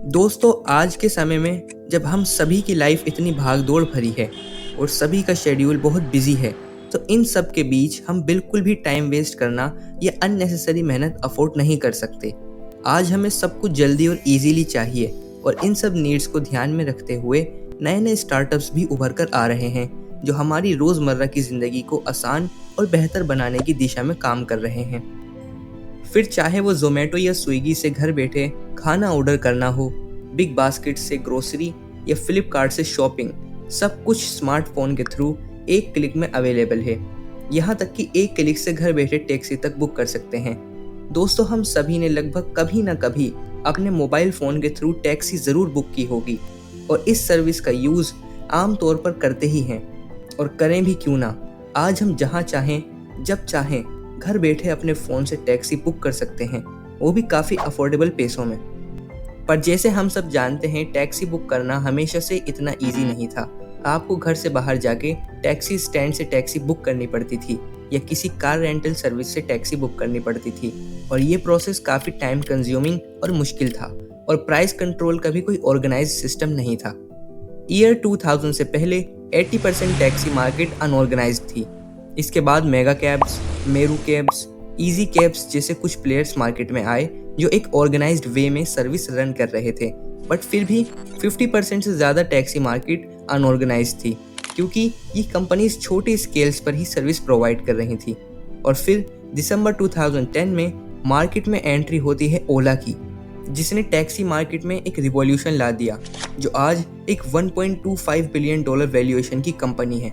दोस्तों, आज के समय में जब हम सभी की लाइफ इतनी भाग-दौड़ भरी है और सभी का शेड्यूल बहुत बिजी है, तो इन सब के बीच हम बिल्कुल भी टाइम वेस्ट करना या अननेसेसरी मेहनत अफोर्ड नहीं कर सकते। आज हमें सब कुछ जल्दी और इजीली चाहिए और इन सब नीड्स को ध्यान में रखते हुए नए-नए स्टार्टअप्स भी उभर कर आ रहे हैं, जो हमारी रोज़मर्रा की ज़िंदगी को आसान और बेहतर बनाने की दिशा में काम कर रहे हैं। फिर चाहे वो ज़ोमैटो या स्विगी से घर बैठे खाना ऑर्डर करना हो, बिग बास्केट से ग्रोसरी या फ्लिपकार्ट से शॉपिंग, सब कुछ स्मार्टफोन के थ्रू एक क्लिक में अवेलेबल है। यहाँ तक कि एक क्लिक से घर बैठे टैक्सी तक बुक कर सकते हैं। दोस्तों, हम सभी ने लगभग कभी ना कभी अपने मोबाइल फ़ोन के थ्रू टैक्सी ज़रूर बुक की होगी और इस सर्विस का यूज़ आम तौर पर करते ही हैं, और करें भी क्यों ना। आज हम जहाँ चाहें, जब चाहें, घर बैठे अपने फ़ोन से टैक्सी बुक कर सकते हैं, वो भी काफ़ी अफोर्डेबल पैसों में। पर जैसे हम सब जानते हैं, टैक्सी बुक करना हमेशा से इतना इजी नहीं था। आपको घर से बाहर जाके टैक्सी स्टैंड से टैक्सी बुक करनी पड़ती थी या किसी कार रेंटल सर्विस से टैक्सी बुक करनी पड़ती थी, और ये प्रोसेस काफ़ी टाइम कंज्यूमिंग और मुश्किल था, और प्राइस कंट्रोल का भी कोई ऑर्गेनाइज्ड सिस्टम नहीं था। ईयर 2000 से पहले 80% टैक्सी मार्केट अनऑर्गेनाइज्ड थी। इसके बाद mega cabs, Meru cabs, easy cabs जैसे कुछ प्लेयर्स मार्केट में आए जो एक ऑर्गेनाइज्ड वे में सर्विस रन कर रहे थे। बट फिर भी 50% से ज़्यादा टैक्सी मार्केट अनऑर्गेनाइज्ड थी, क्योंकि ये कंपनीज छोटे स्केल्स पर ही सर्विस प्रोवाइड कर रही थी। और फिर दिसंबर 2010 में मार्केट में एंट्री होती है ओला की, जिसने टैक्सी मार्केट में एक रिवॉल्यूशन ला दिया, जो आज एक $1.25 बिलियन वैल्यूएशन की कंपनी है।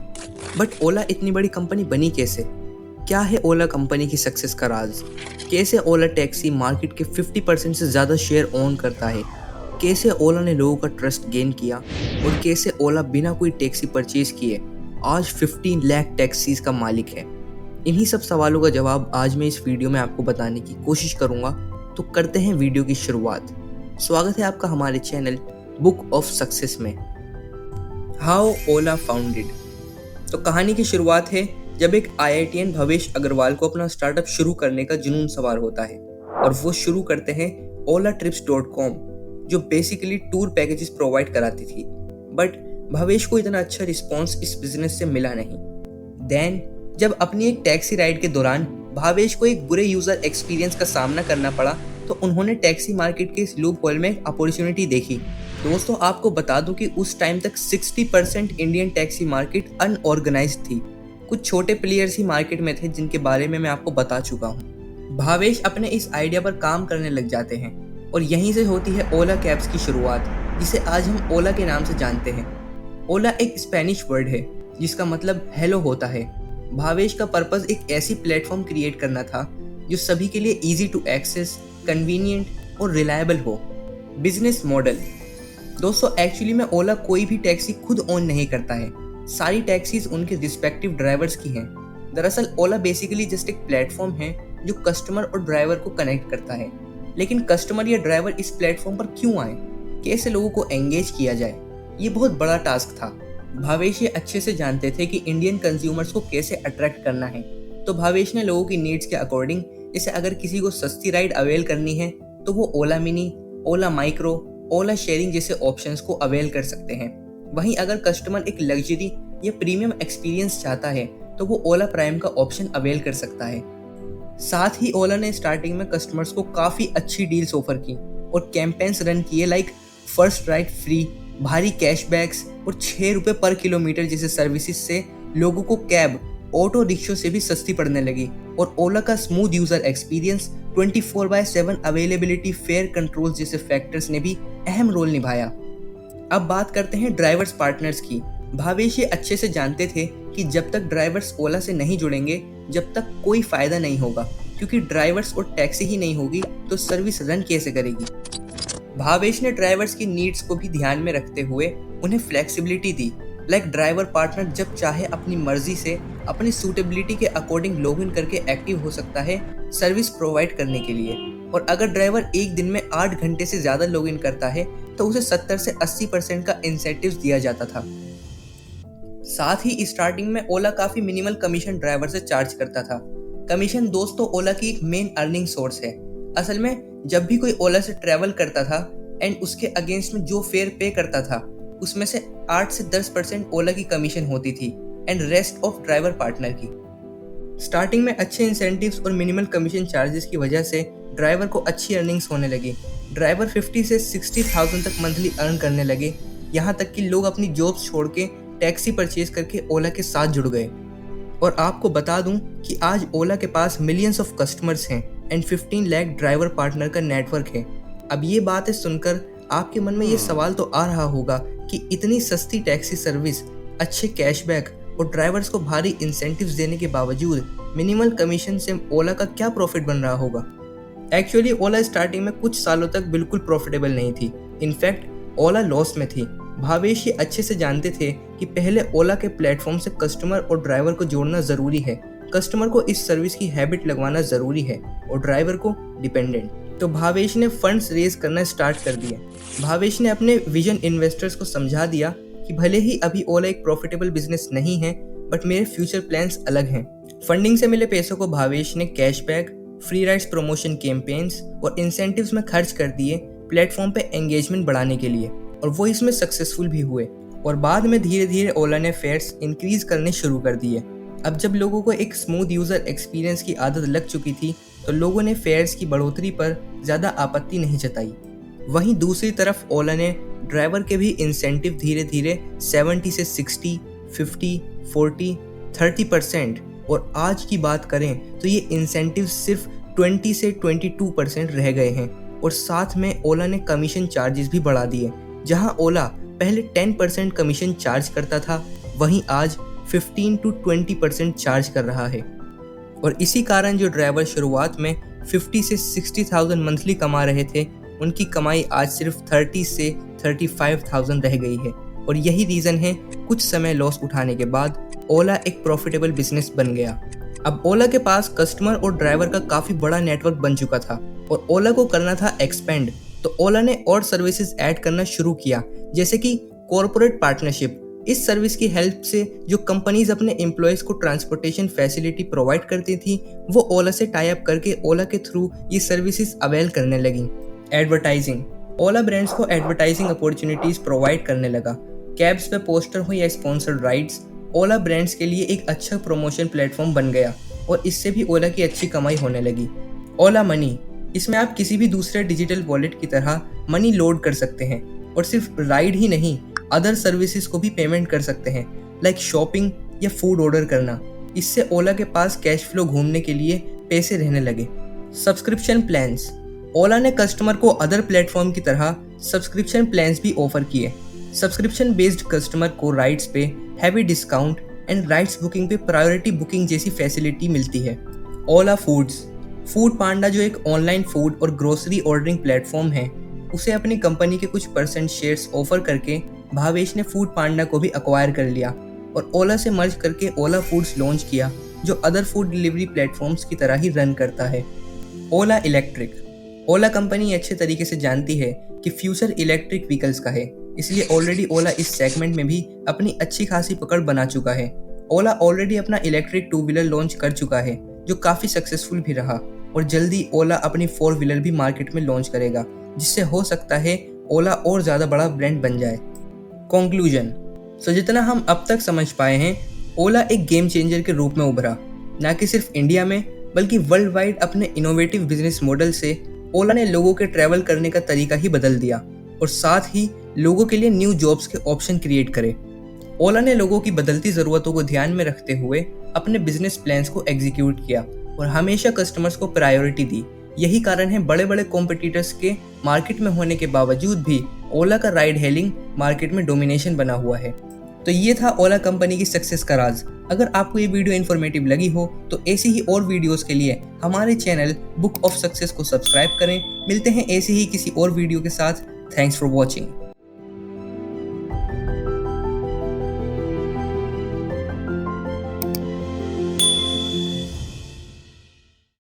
बट ओला इतनी बड़ी कंपनी बनी कैसे? क्या है ओला कंपनी की सक्सेस का राज? कैसे ओला टैक्सी मार्केट के 50% से ज़्यादा शेयर ओन करता है? कैसे ओला ने लोगों का ट्रस्ट गेन किया? और कैसे ओला बिना कोई टैक्सी परचेज किए आज 15 लाख टैक्सीज का मालिक है? इन्हीं सब सवालों का जवाब आज मैं इस वीडियो में आपको बताने की कोशिश करूंगा। तो करते हैं वीडियो की शुरुआत। स्वागत है आपका हमारे चैनल बुक ऑफ सक्सेस में। How Ola founded. तो कहानी की शुरुआत है जब एक IITian भवेश अग्रवाल को अपना स्टार्टअप शुरू करने का जुनून सवार होता है, और वो शुरू करते हैं olatrips.com, जो बेसिकली टूर पैकेजेस प्रोवाइड कराती थी। बट भवेश को इतना अच्छा रिस्पॉन्स इस बिजनेस से मिला नहीं। देन जब अपनी एक टैक्सी राइड के दौरान भावेश को एक बुरे यूज़र एक्सपीरियंस का सामना करना पड़ा, तो उन्होंने टैक्सी मार्केट के इस लूप होल में अपॉर्चुनिटी देखी। दोस्तों, आपको बता दूं कि उस टाइम तक 60% इंडियन टैक्सी मार्केट अनऑर्गेनाइज्ड थी। कुछ छोटे प्लेयर्स ही मार्केट में थे, जिनके बारे में मैं आपको बता चुका हूँ। भावेश अपने इस आइडिया पर काम करने लग जाते हैं, और यहीं से होती है ओला कैब्स की शुरुआत, जिसे आज हम ओला के नाम से जानते हैं। ओला एक स्पेनिश वर्ड है जिसका मतलब हेलो होता है। भावेश का पर्पस एक ऐसी प्लेटफॉर्म क्रिएट करना था जो सभी के लिए इजी टू एक्सेस, कन्वीनियंट और रिलायबल हो। Business model. दोस्तों, एक्चुअली में ओला कोई भी टैक्सी खुद ओन नहीं करता है। सारी टैक्सीज उनके रिस्पेक्टिव ड्राइवर्स की हैं। दरअसल ओला बेसिकली जस्ट एक प्लेटफॉर्म है जो कस्टमर और ड्राइवर को कनेक्ट करता है। लेकिन कस्टमर या ड्राइवर इस प्लेटफॉर्म पर क्यों आए, कैसे लोगों को एंगेज किया जाए, ये बहुत बड़ा टास्क था। भावेश ये अच्छे से जानते थे कि इंडियन कंज्यूमर्स को कैसे अट्रैक्ट करना है। तो भावेश ने लोगों की नीड्स के अकॉर्डिंग, जैसे अगर किसी को सस्ती राइड अवेल करनी है तो वो ओला मिनी, ओला माइक्रो, ओला शेयरिंग जैसे ऑप्शंस को अवेल कर सकते हैं। वहीं अगर कस्टमर एक लग्जरी या प्रीमियम एक्सपीरियंस चाहता है तो वो ओला प्राइम का ऑप्शन अवेल कर सकता है। साथ ही ओला ने स्टार्टिंग में कस्टमर्स को काफ़ी अच्छी डील्स ऑफर की और कैंपेन्स रन किए, लाइक फर्स्ट राइड फ्री, भारी कैशबैक्स और ₹6 पर किलोमीटर जैसे सर्विसेज से लोगों को कैब, ऑटो रिक्शों से भी सस्ती पड़ने लगी। और ओला का smooth user experience, 24/7 availability, fair control जैसे फैक्टर्स ने भी अहम रोल निभाया। अब बात करते हैं ड्राइवर्स पार्टनर्स की। भावेश ये अच्छे से जानते थे कि जब तक ड्राइवर्स ओला से नहीं जुड़ेंगे, जब तक कोई फ़ायदा नहीं होगा, क्योंकि ड्राइवर्स और टैक्सी ही नहीं होगी तो सर्विस रन कैसे करेगी। भावेश ने ड्राइवर्स की नीड्स को भी ध्यान में रखते हुए उन्हें फ्लेक्सिबिलिटी दी, लाइक ड्राइवर पार्टनर जब चाहे अपनी मर्जी से अपनी सूटेबिलिटी के अकॉर्डिंग लॉगिन करके एक्टिव हो सकता है सर्विस प्रोवाइड करने के लिए। और अगर ड्राइवर एक दिन में 8 घंटे से ज़्यादा लॉगिन करता है तो उसे 70 से 80% का इंसेंटिव दिया जाता था। साथ ही स्टार्टिंग में ओला काफ़ी मिनिमल कमीशन ड्राइवर से चार्ज करता था। कमीशन दोस्तों ओला की एक मेन अर्निंग सोर्स है। असल में जब भी कोई ओला से ट्रैवल करता था, एंड उसके अगेंस्ट में जो फेयर पे करता था उसमें से 8 से 10% ओला की कमीशन होती थी and rest of driver partner की। स्टार्टिंग में अच्छे इंसेंटिव्स और मिनिमल कमीशन चार्जेस की वजह से ड्राइवर को अच्छी अर्निंग्स होने लगी। ड्राइवर 50 से 60,000 तक मंथली अर्न करने लगे। यहाँ तक कि लोग अपनी जॉब्स छोड़ के टैक्सी परचेज करके ओला के साथ जुड़ गए। और आपको बता दूं कि आज ओला के पास मिलियंस ऑफ कस्टमर्स हैं एंड 15 लाख ड्राइवर पार्टनर का नेटवर्क है। अब ये बातें सुनकर आपके मन में ये सवाल तो आ रहा होगा कि इतनी सस्ती टैक्सी सर्विस, अच्छे कैशबैक और ड्राइवर्स को भारी इंसेंटिव्स देने के बावजूद मिनिमल कमीशन से ओला का क्या प्रॉफिट बन रहा होगा। एक्चुअली ओला स्टार्टिंग में कुछ सालों तक बिल्कुल प्रॉफिटेबल नहीं थी। इनफैक्ट ओला लॉस में थी। भावेश ये अच्छे से जानते थे कि पहले ओला के प्लेटफॉर्म से कस्टमर और ड्राइवर को जोड़ना ज़रूरी है, कस्टमर को इस सर्विस की हैबिट लगवाना ज़रूरी है और ड्राइवर को डिपेंडेंट। तो भावेश ने फंड्स रेज करना स्टार्ट कर दिए। भावेश ने अपने विजन इन्वेस्टर्स को समझा दिया कि भले ही अभी ओला एक प्रॉफिटेबल बिजनेस नहीं है, बट मेरे फ्यूचर प्लान्स अलग हैं। फंडिंग से मिले पैसों को भावेश ने cashback, free rides promotion campaigns और इंसेंटिव्स में खर्च कर दिए प्लेटफॉर्म पे एंगेजमेंट बढ़ाने के लिए, और वो इसमें सक्सेसफुल भी हुए। और बाद में धीरे धीरे ओला ने फेयर्स इंक्रीज करने शुरू कर दिए। अब जब लोगों को एक स्मूथ यूज़र एक्सपीरियंस की आदत लग चुकी थी तो लोगों ने फेयर्स की बढ़ोतरी पर ज़्यादा आपत्ति नहीं जताई। वहीं दूसरी तरफ ओला ने ड्राइवर के भी इंसेंटिव धीरे धीरे 70 से 60, 50, 40, 30% और आज की बात करें तो ये इंसेंटिव सिर्फ 20 से 22% रह गए हैं। और साथ में ओला ने कमीशन चार्जेस भी बढ़ा दिए। जहां ओला पहले 10% कमीशन चार्ज करता था, वहीं आज 15 to 20% चार्ज कर रहा है। और इसी कारण जो ड्राइवर शुरुआत में 50 से 60,000 मंथली कमा रहे थे, उनकी कमाई आज सिर्फ 30 से 35,000 रह गई है। और यही रीज़न है कुछ समय लॉस उठाने के बाद ओला एक प्रॉफिटेबल बिजनेस बन गया। अब ओला के पास कस्टमर और ड्राइवर का काफ़ी बड़ा नेटवर्क बन चुका था और ओला को करना था एक्सपेंड। तो ओला ने और सर्विसेज ऐड करना शुरू किया, जैसे कि कॉरपोरेट पार्टनरशिप। इस सर्विस की हेल्प से जो कंपनीज अपने एम्प्लॉयज़ को ट्रांसपोर्टेशन फैसिलिटी प्रोवाइड करती थी, वो ओला से टाई अप करके ओला के थ्रू ये सर्विसेज अवेल करने लगी। एडवर्टाइजिंग, ओला ब्रांड्स को एडवर्टाइजिंग अपॉर्चुनिटीज प्रोवाइड करने लगा। कैब्स पे पोस्टर हो या स्पॉन्सर्ड राइड्स, ओला ब्रांड्स के लिए एक अच्छा प्रमोशन प्लेटफॉर्म बन गया और इससे भी ओला की अच्छी कमाई होने लगी। ओला मनी, इसमें आप किसी भी दूसरे डिजिटल वॉलेट की तरह मनी लोड कर सकते हैं और सिर्फ राइड ही नहीं, अदर सर्विसेज को भी पेमेंट कर सकते हैं, लाइक शॉपिंग या फूड ऑर्डर करना। इससे ओला के पास कैश फ्लो घूमने के लिए पैसे रहने लगे। सब्सक्रिप्शन प्लान्स, ओला ने कस्टमर को अदर प्लेटफॉर्म की तरह सब्सक्रिप्शन प्लान्स भी ऑफर किए। सब्सक्रिप्शन बेस्ड कस्टमर को राइड्स पे heavy discount and rides booking पे प्रायोरिटी बुकिंग जैसी फैसिलिटी मिलती है। ओला फूड्स, फूड पांडा जो एक ऑनलाइन फूड और ग्रोसरी ऑर्डरिंग प्लेटफॉर्म है, उसे अपनी कंपनी के कुछ परसेंट शेयर्स ऑफर करके भावेश ने फूड पांडा को भी अक्वायर कर लिया और ओला से मर्ज करके ओला फूड्स लॉन्च किया, जो अदर फूड डिलीवरी प्लेटफॉर्म्स की तरह ही रन करता है। ओला इलेक्ट्रिक, ओला कंपनी अच्छे तरीके से जानती है कि फ्यूचर इलेक्ट्रिक व्हीकल्स का है, इसलिए ऑलरेडी ओला इस सेगमेंट में भी अपनी अच्छी खासी पकड़ बना चुका है। ओला ऑलरेडी अपना इलेक्ट्रिक 2 व्हीलर लॉन्च कर चुका है, जो काफ़ी सक्सेसफुल भी रहा, और जल्दी ओला अपनी 4 व्हीलर भी मार्केट में लॉन्च करेगा, जिससे हो सकता है ओला और ज़्यादा बड़ा ब्रांड बन जाए। कंक्लूजन, सो जितना हम अब तक समझ पाए हैं, ओला एक गेम चेंजर के रूप में उभरा, ना कि सिर्फ इंडिया में बल्कि वर्ल्ड वाइड। अपने इनोवेटिव बिजनेस मॉडल से ओला ने लोगों के ट्रैवल करने का तरीका ही बदल दिया और साथ ही लोगों के लिए न्यू जॉब्स के ऑप्शन क्रिएट करे। ओला ने लोगों की बदलती ज़रूरतों को ध्यान में रखते हुए अपने बिजनेस प्लान्स को एग्जीक्यूट किया और हमेशा कस्टमर्स को प्रायोरिटी दी। यही कारण है बड़े बड़े कॉम्पिटिटर्स के मार्केट में होने के बावजूद भी ओला का राइड हेलिंग मार्केट में डोमिनेशन बना हुआ है। तो ये था ओला कंपनी की सक्सेस का राज। अगर आपको ये वीडियो इन्फॉर्मेटिव लगी हो तो ऐसी ही और वीडियोस के लिए हमारे चैनल बुक ऑफ सक्सेस को सब्सक्राइब करें। मिलते हैं ऐसे ही किसी और वीडियो के साथ। Thanks for watching.